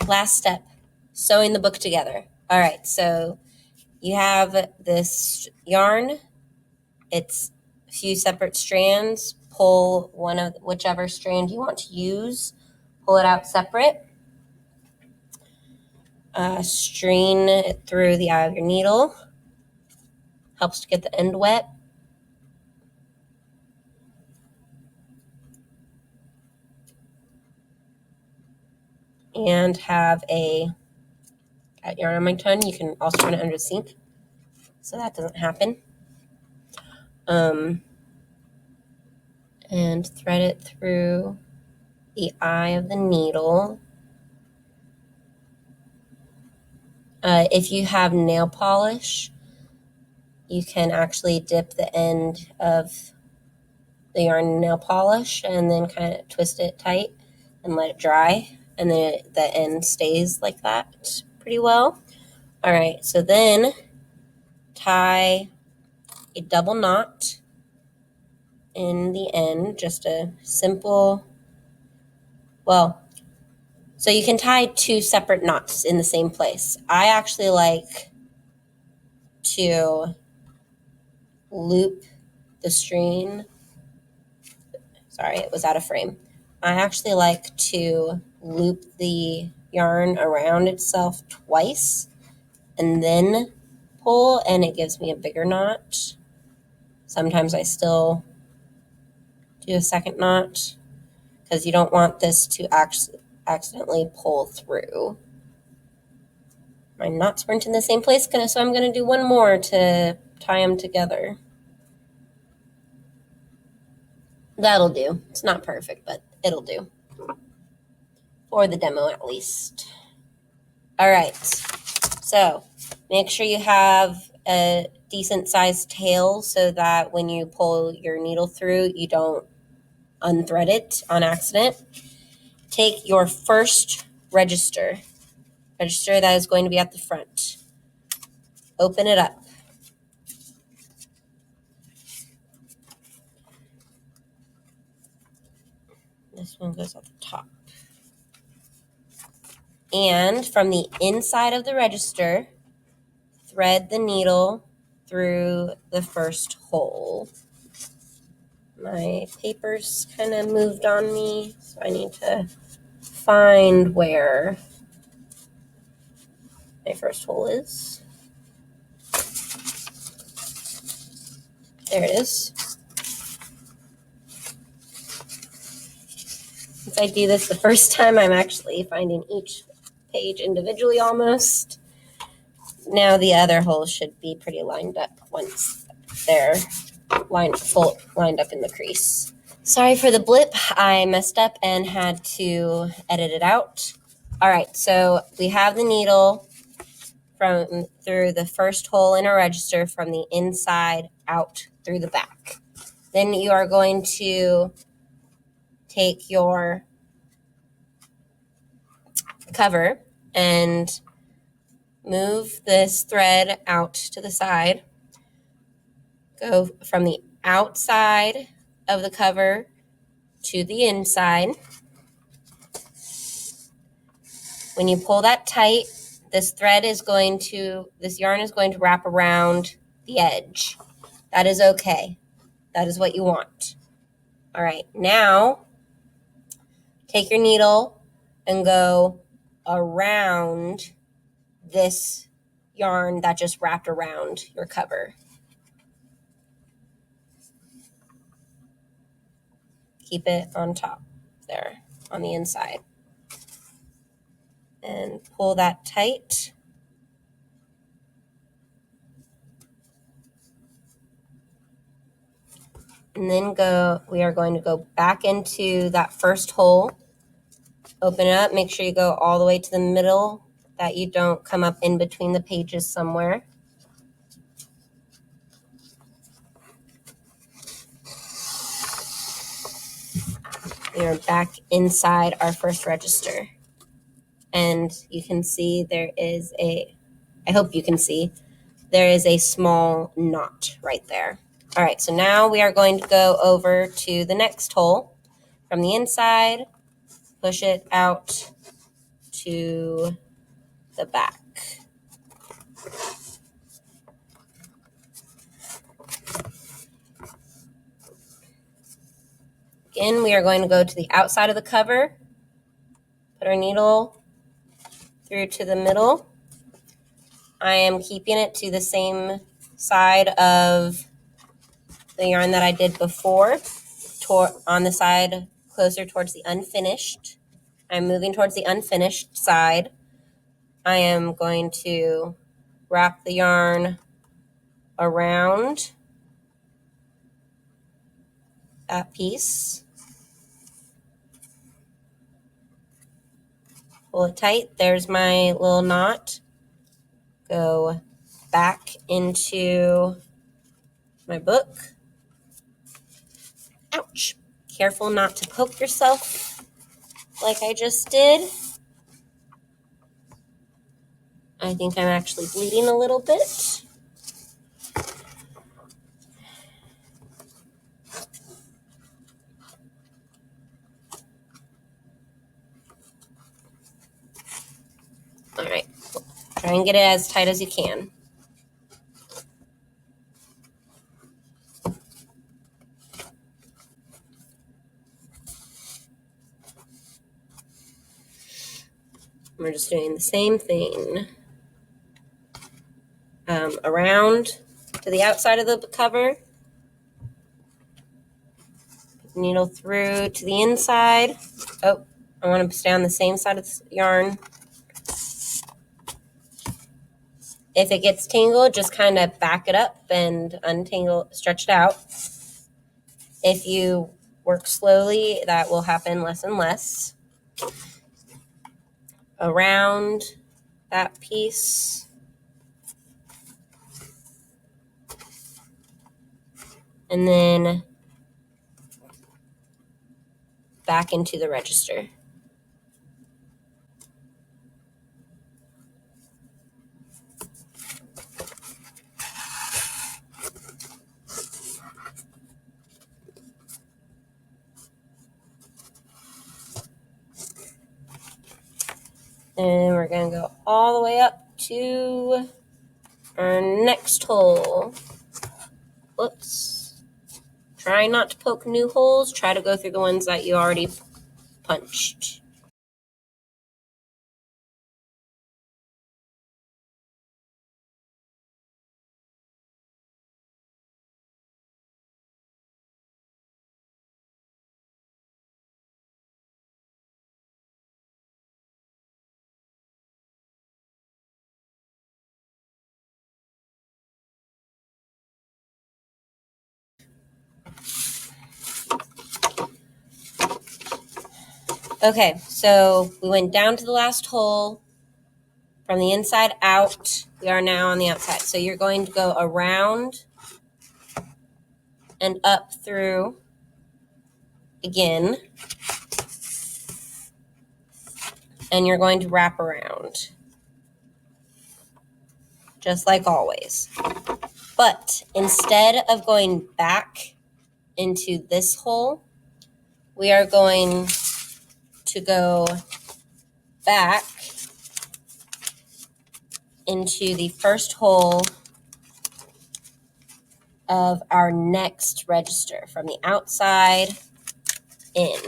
Last step, sewing the book together. All right, so you have this yarn. It's a few separate strands. Pull one of whichever strand you want to use. Pull it out separate. Strain it through the eye of your needle. Helps to get the end wet. And have got yarn on my tongue. You can also run it under the sink so that doesn't happen. And thread it through the eye of the needle. If you have nail polish, you can actually dip the end of the yarn in nail polish and then kind of twist it tight and let it dry. And then the end stays like that pretty well. All right, so then tie a double knot in the end, just a simple, so you can tie two separate knots in the same place. I actually like to loop the string. Sorry, it was out of frame. I actually like to loop the yarn around itself twice and then pull, and it gives me a bigger knot. Sometimes I still do a second knot because you don't want this to accidentally pull through. My knots weren't in the same place, so I'm going to do one more to tie them together. That'll do. It's not perfect, but it'll do. For the demo, at least. All right. So make sure you have a decent sized tail so that when you pull your needle through, you don't unthread it on accident. Take your first register that is going to be at the front. Open it up. This one goes at the top. And from the inside of the register, thread the needle through the first hole. My paper's kind of moved on me, so I need to find where my first hole is. There it is. Since I do this the first time, I'm actually finding each page individually almost. Now the other holes should be pretty lined up once they're lined up in the crease. Sorry for the blip. I messed up and had to edit it out. All right, so we have the needle through the first hole in our register from the inside out through the back. Then you are going to take your cover and move this thread out to the side. Go from the outside of the cover to the inside. When you pull that tight, this yarn is going to wrap around the edge. That is okay. That is what you want. All right, now take your needle and go around this yarn that just wrapped around your cover. Keep it on top there on the inside. And pull that tight. And then we are going to go back into that first hole. Open it up, make sure you go all the way to the middle, that you don't come up in between the pages somewhere. We are back inside our first register. And you can see I hope you can see, there is a small knot right there. All right, so now we are going to go over to the next hole. From the inside, push it out to the back. Again, we are going to go to the outside of the cover, put our needle through to the middle. I am keeping it to the same side of the yarn that I did before, on the side closer towards the unfinished. I'm moving towards the unfinished side. I am going to wrap the yarn around that piece. Pull it tight. There's my little knot. Go back into my book. Ouch. Careful not to poke yourself like I just did. I think I'm actually bleeding a little bit. All right, try and get it as tight as you can. We're just doing the same thing. Around to the outside of the cover. Needle through to the inside. Oh, I want to stay on the same side of the yarn. If it gets tangled, just kind of back it up and untangle, stretch it out. If you work slowly, that will happen less and less. Around that piece. And then back into the register. And we're going to go all the way up to our next hole. Whoops. Try not to poke new holes. Try to go through the ones that you already punched. Okay, so we went down to the last hole. From the inside out, we are now on the outside. So you're going to go around and up through again. And you're going to wrap around. Just like always. But instead of going back into this hole, we are going to go back into the first hole of our next register from the outside in.